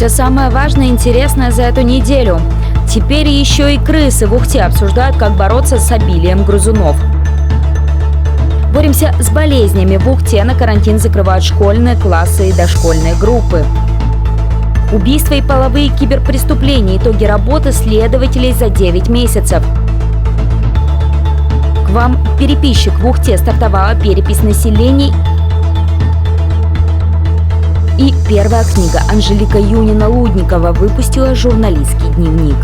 Все самое важное и интересное за эту неделю. Теперь еще и крысы в Ухте обсуждают, как бороться с обилием грызунов. Боремся с болезнями. В Ухте на карантин закрывают школьные классы и дошкольные группы. Убийства и половые киберпреступления. Итоги работы следователей за 9 месяцев. К вам переписчик. В Ухте стартовала перепись населения. И первая книга Анжелика Юнина-Лудникова выпустила журналистский дневник.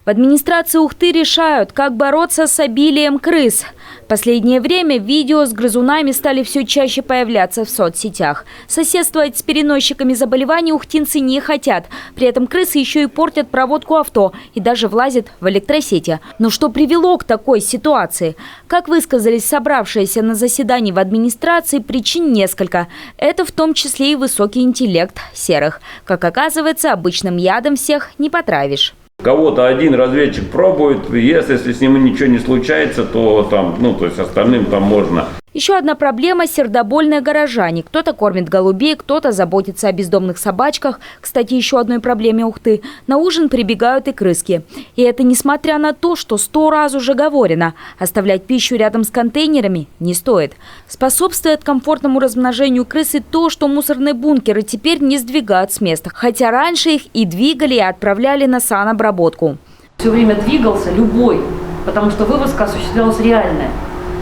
В администрации Ухты решают, как бороться с обилием крыс. В последнее время видео с грызунами стали все чаще появляться в соцсетях. Соседствовать с переносчиками заболеваний ухтинцы не хотят. При этом крысы еще и портят проводку авто и даже влазят в электросети. Но что привело к такой ситуации? Как высказались собравшиеся на заседании в администрации, причин несколько. Это в том числе и высокий интеллект серых. Как оказывается, обычным ядом всех не потравишь. Кого-то один разведчик пробует, если с ним ничего не случается, то там, то есть остальным там можно. Еще одна проблема – сердобольные горожане. Кто-то кормит голубей, кто-то заботится о бездомных собачках. Кстати, еще одной проблеме Ухты – на ужин прибегают и крыски. И это несмотря на то, что 100 раз уже говорено – оставлять пищу рядом с контейнерами не стоит. Способствует комфортному размножению крыс и то, что мусорные бункеры теперь не сдвигают с места. Хотя раньше их и двигали, и отправляли на санобработку. Все время двигался любой, потому что вывозка осуществлялась реальная.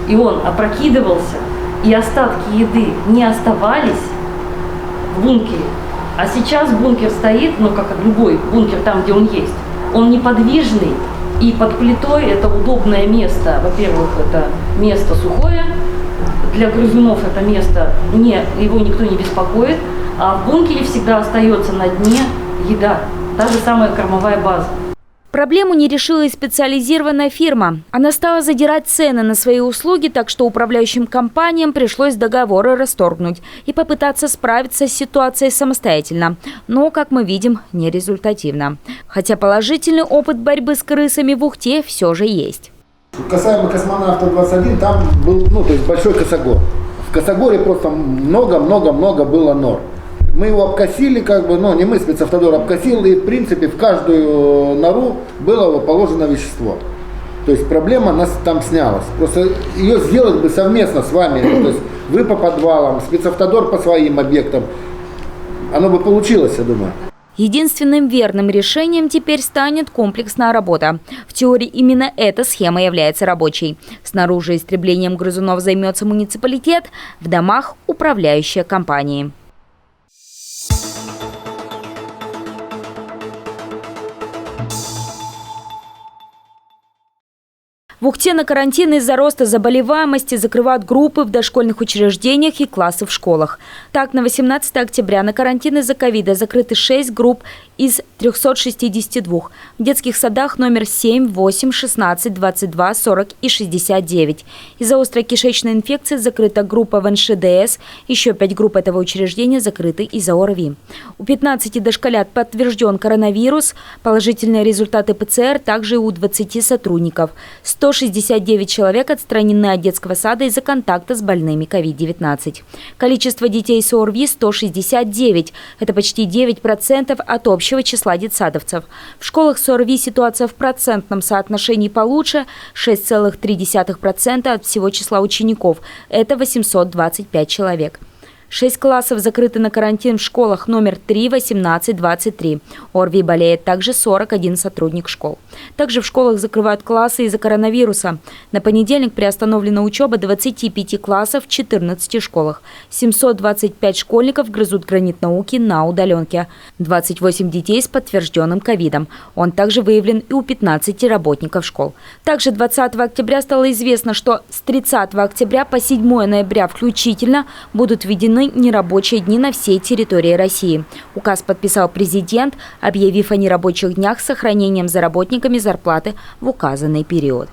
И он опрокидывался, и остатки еды не оставались в бункере. А сейчас бункер стоит, как любой бункер там, где он есть, он неподвижный, и под плитой это удобное место. Во-первых, это место сухое, для грызунов это место, его никто не беспокоит, а в бункере всегда остается на дне еда, та же самая кормовая база. Проблему не решила и специализированная фирма. Она стала задирать цены на свои услуги, так что управляющим компаниям пришлось договоры расторгнуть и попытаться справиться с ситуацией самостоятельно. Но, как мы видим, нерезультативно. Хотя положительный опыт борьбы с крысами в Ухте все же есть. Касаемо космонавта-21, там был большой косогор. В косогоре просто много было нор. Мы его обкосили, не мы, спецавтодор обкосил, и в принципе в каждую нору было положено вещество. То есть проблема нас там снялась. Просто ее сделать бы совместно с вами, то есть вы по подвалам, спецавтодор по своим объектам, оно бы получилось, я думаю. Единственным верным решением теперь станет комплексная работа. В теории именно эта схема является рабочей. Снаружи истреблением грызунов займется муниципалитет, в домах – управляющие компании. В Ухте на карантин из-за роста заболеваемости закрывают группы в дошкольных учреждениях и классы в школах. Так, на 18 октября на карантин из-за ковида закрыты 6 групп из 362. В детских садах номер 7, 8, 16, 22, 40 и 69. Из-за острой кишечной инфекции закрыта группа в НШДС. Еще 5 групп этого учреждения закрыты из-за ОРВИ. У 15 дошколят подтвержден коронавирус. Положительные результаты ПЦР также и у 20 сотрудников. 169 человек отстранены от детского сада из-за контакта с больными COVID-19. Количество детей с ОРВИ – 169. Это почти 9% от общего числа детсадовцев. В школах с ОРВИ ситуация в процентном соотношении получше – 6,3% от всего числа учеников. Это 825 человек. 6 классов закрыты на карантин в школах номер 3, 18, 23. ОРВИ болеет также 41 сотрудник школ. Также в школах закрывают классы из-за коронавируса. На понедельник приостановлена учеба 25 классов в 14 школах. 725 школьников грызут гранит науки на удаленке. 28 детей с подтвержденным ковидом. Он также выявлен и у 15 работников школ. Также 20 октября стало известно, что с 30 октября по 7 ноября включительно будут введены нерабочие дни на всей территории России. Указ подписал президент, объявив о нерабочих днях с сохранением за работниками зарплаты в указанный период.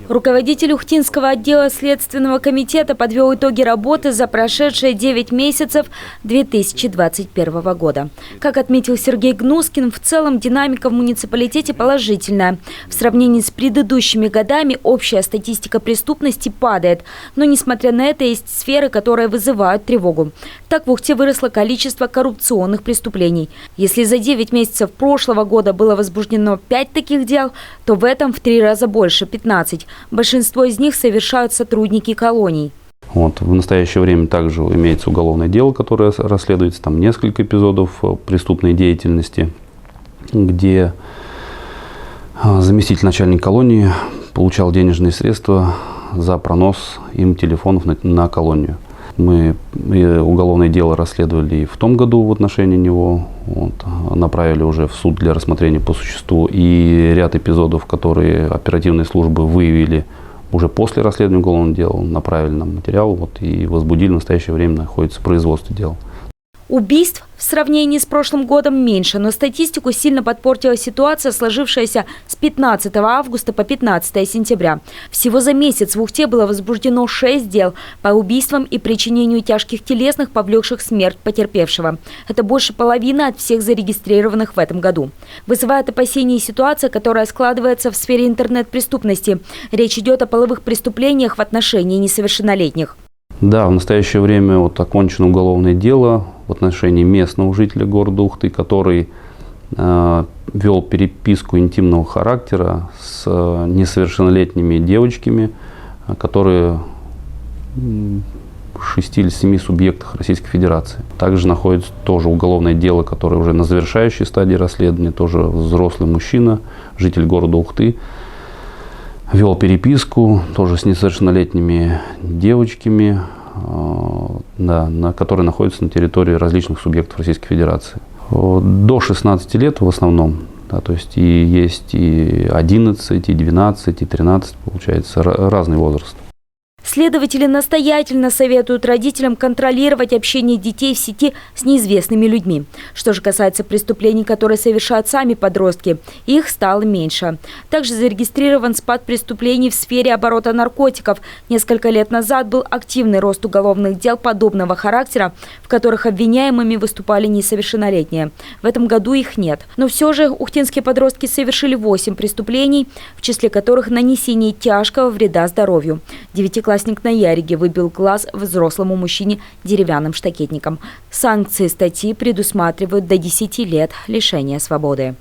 Руководитель Ухтинского отдела Следственного комитета подвел итоги работы за прошедшие 9 месяцев 2021 года. Как отметил Сергей Гнускин, в целом динамика в муниципалитете положительная. В сравнении с предыдущими годами общая статистика преступности падает. Но, несмотря на это, есть сферы, которые вызывают тревогу. Так в Ухте выросло количество коррупционных преступлений. Если за 9 месяцев прошлого года было возбуждено 5 таких дел, то в этом в 3 раза больше – 15. Большинство из них совершают сотрудники колоний. В настоящее время также имеется уголовное дело, которое расследуется. Там несколько эпизодов преступной деятельности, где заместитель начальника колонии получал денежные средства за пронос им телефонов на колонию. Мы уголовное дело расследовали и в том году в отношении него. Направили уже в суд для рассмотрения по существу. И ряд эпизодов, которые оперативные службы выявили уже после расследования уголовного дела, направили нам материал и возбудили. В настоящее время находится в производстве дела. Убийств в сравнении с прошлым годом меньше, но статистику сильно подпортила ситуация, сложившаяся с 15 августа по 15 сентября. Всего за месяц в Ухте было возбуждено 6 дел по убийствам и причинению тяжких телесных, повлекших смерть потерпевшего. Это больше половины от всех зарегистрированных в этом году. Вызывает опасения ситуация, которая складывается в сфере интернет-преступности. Речь идет о половых преступлениях в отношении несовершеннолетних. Да, в настоящее время окончено уголовное дело в отношении местного жителя города Ухты, который вел переписку интимного характера с несовершеннолетними девочками, которые в 6 или 7 субъектах Российской Федерации. Также находится тоже уголовное дело, которое уже на завершающей стадии расследования, тоже взрослый мужчина, житель города Ухты, вел переписку тоже с несовершеннолетними девочками, которые находятся на территории различных субъектов Российской Федерации. До 16 лет в основном, то есть есть и 11, и 12, и 13, получается, разный возраст. Следователи настоятельно советуют родителям контролировать общение детей в сети с неизвестными людьми. Что же касается преступлений, которые совершают сами подростки, их стало меньше. Также зарегистрирован спад преступлений в сфере оборота наркотиков. Несколько лет назад был активный рост уголовных дел подобного характера, в которых обвиняемыми выступали несовершеннолетние. В этом году их нет. Но все же ухтинские подростки совершили 8 преступлений, в числе которых нанесение тяжкого вреда здоровью. Девятиклассник на Яриге выбил глаз взрослому мужчине деревянным штакетником. Санкции статьи предусматривают до 10 лет лишения свободы.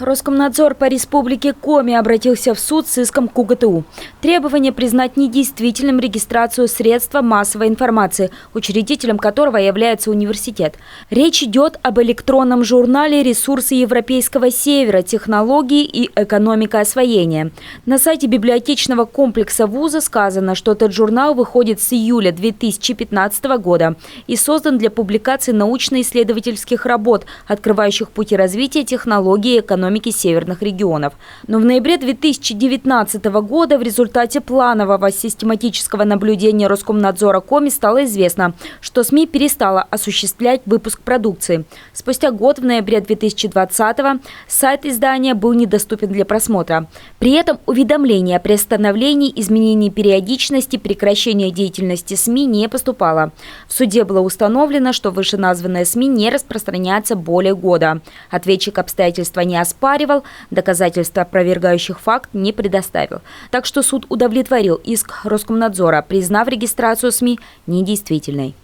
Роскомнадзор по республике Коми обратился в суд с иском к УГТУ. Требование признать недействительным регистрацию средства массовой информации, учредителем которого является университет. Речь идет об электронном журнале «Ресурсы Европейского Севера. Технологии и экономика освоения». На сайте библиотечного комплекса вуза сказано, что этот журнал выходит с июля 2015 года и создан для публикации научно-исследовательских работ, открывающих пути развития технологий и экономики северных регионов. Но в ноябре 2019 года в результате планового систематического наблюдения Роскомнадзора Коми стало известно, что СМИ перестала осуществлять выпуск продукции. Спустя год, в ноябре 2020-го, сайт издания был недоступен для просмотра. При этом уведомление о приостановлении, изменении периодичности, прекращении деятельности СМИ не поступало. В суде было установлено, что вышеназванные СМИ не распространяются более года. Ответчик обстоятельства не оспаривал, доказательств, опровергающих факт, не предоставил. Так что суд удовлетворил иск Роскомнадзора, признав регистрацию СМИ недействительной.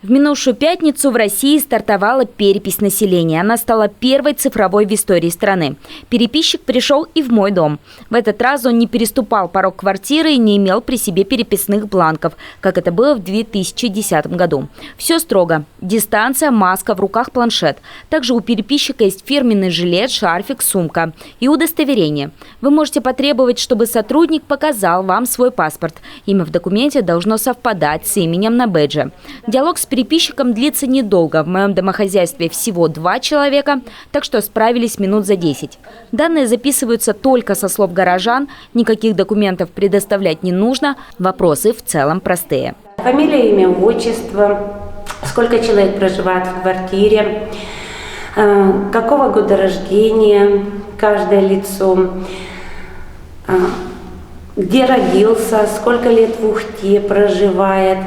В минувшую пятницу в России стартовала перепись населения. Она стала первой цифровой в истории страны. Переписчик пришел и в мой дом. В этот раз он не переступал порог квартиры и не имел при себе переписных бланков, как это было в 2010 году. Все строго. Дистанция, маска, в руках планшет. Также у переписчика есть фирменный жилет, шарфик, сумка и удостоверение. Вы можете потребовать, чтобы сотрудник показал вам свой паспорт. Имя в документе должно совпадать с именем на бэдже. Диалог с переписчиком длится недолго. В моем домохозяйстве всего 2 человека, так что справились минут за 10. Данные записываются только со слов горожан, никаких документов предоставлять не нужно, вопросы в целом простые. Фамилия, имя, отчество, сколько человек проживает в квартире, какого года рождения каждое лицо, где родился, сколько лет в Ухте проживает,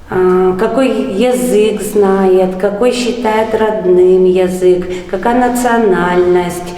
какой язык знает, какой считает родным язык, какая национальность.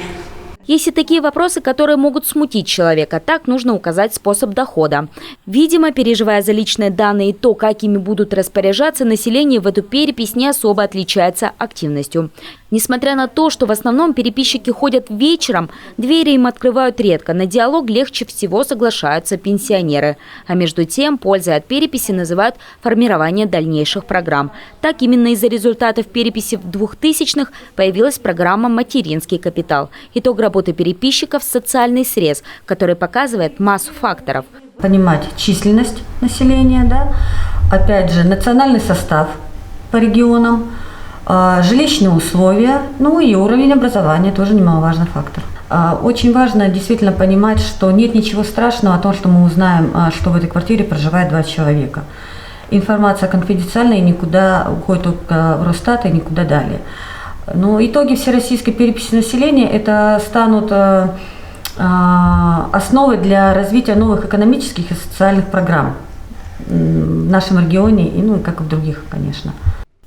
Есть и такие вопросы, которые могут смутить человека. Так нужно указать способ дохода. Видимо, переживая за личные данные и то, как ими будут распоряжаться, население в эту перепись не особо отличается активностью. Несмотря на то, что в основном переписчики ходят вечером, двери им открывают редко. На диалог легче всего соглашаются пенсионеры. А между тем, пользой от переписи называют формирование дальнейших программ. Так, именно из-за результатов переписи в 2000-х появилась программа «Материнский капитал». Итог работы переписчиков – социальный срез, который показывает массу факторов. Понимать численность населения, да? Опять же, национальный состав по регионам, жилищные условия, ну и уровень образования тоже немаловажный фактор. Очень важно действительно понимать, что нет ничего страшного о том, что мы узнаем, что в этой квартире проживает 2 человека. Информация конфиденциальная и никуда уходит в Росстат и никуда далее. Но итоги всероссийской переписи населения это станут основой для развития новых экономических и социальных программ в нашем регионе и, ну, как и в других, конечно.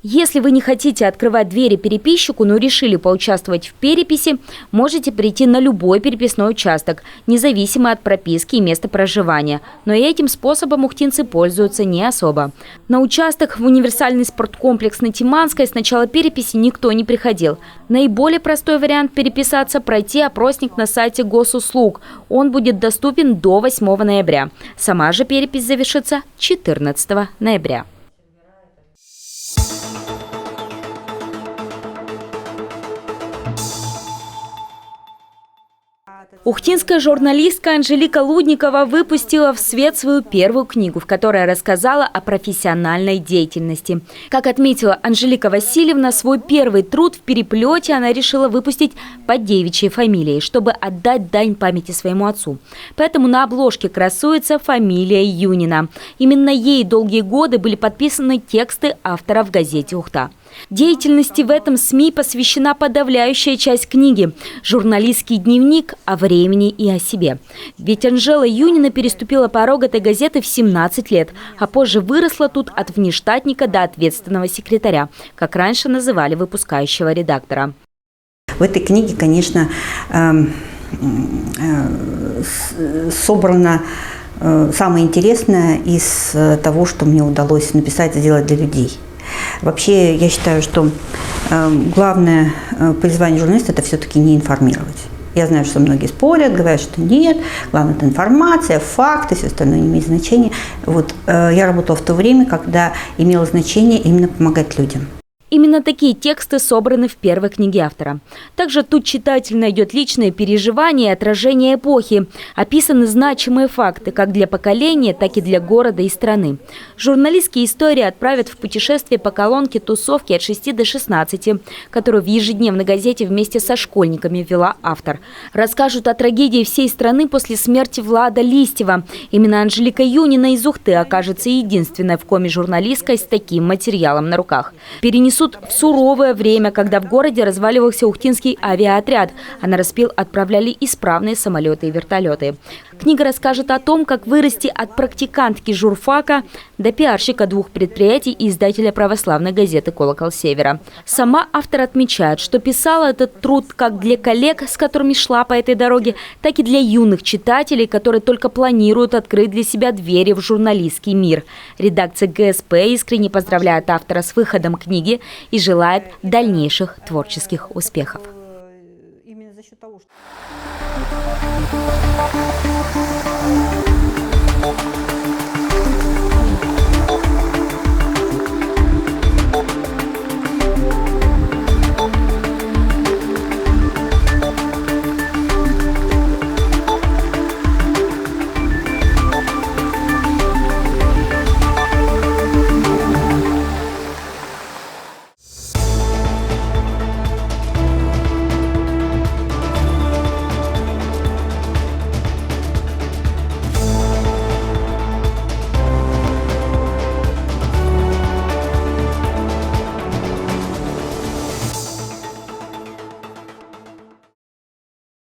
Если вы не хотите открывать двери переписчику, но решили поучаствовать в переписи, можете прийти на любой переписной участок, независимо от прописки и места проживания. Но и этим способом ухтинцы пользуются не особо. На участок в универсальный спорткомплекс на Тиманской с начала переписи никто не приходил. Наиболее простой вариант переписаться – пройти опросник на сайте госуслуг. Он будет доступен до 8 ноября. Сама же перепись завершится 14 ноября. Ухтинская журналистка Анжелика Лудникова выпустила в свет свою первую книгу, в которой рассказала о профессиональной деятельности. Как отметила Анжелика Васильевна, свой первый труд в переплете она решила выпустить под девичьей фамилией, чтобы отдать дань памяти своему отцу. Поэтому на обложке красуется фамилия Юнина. Именно ей долгие годы были подписаны тексты автора в газете «Ухта». Деятельности в этом СМИ посвящена подавляющая часть книги – журналистский дневник о времени и о себе. Ведь Анжела Юнина переступила порог этой газеты в 17 лет, а позже выросла тут от внештатника до ответственного секретаря, как раньше называли выпускающего редактора. В этой книге, конечно, собрано самое интересное из того, что мне удалось написать и сделать для людей. Вообще, я считаю, что главное призвание журналиста – это все-таки не информировать. Я знаю, что многие спорят, говорят, что нет, главное – это информация, факты, все остальное не имеет значения. Вот, я работала в то время, когда имело значение именно помогать людям. Именно такие тексты собраны в первой книге автора. Также тут читатель найдет личные переживания и отражение эпохи. Описаны значимые факты как для поколения, так и для города и страны. Журналистские истории отправят в путешествие по колонке тусовки от 6 до 16, которую в ежедневной газете вместе со школьниками вела автор. Расскажут о трагедии всей страны после смерти Влада Листьева. Именно Анжелика Юнина из Ухты окажется единственной в коме журналисткой с таким материалом на руках. Перенесут в суровое время, когда в городе разваливался ухтинский авиаотряд, а на распил отправляли исправные самолеты и вертолеты. Книга расскажет о том, как вырасти от практикантки журфака до пиарщика 2 предприятий и издателя православной газеты «Колокол Севера». Сама автор отмечает, что писала этот труд как для коллег, с которыми шла по этой дороге, так и для юных читателей, которые только планируют открыть для себя двери в журналистский мир. Редакция ГСП искренне поздравляет автора с выходом книги и желает дальнейших творческих успехов. Именно за счет того, что...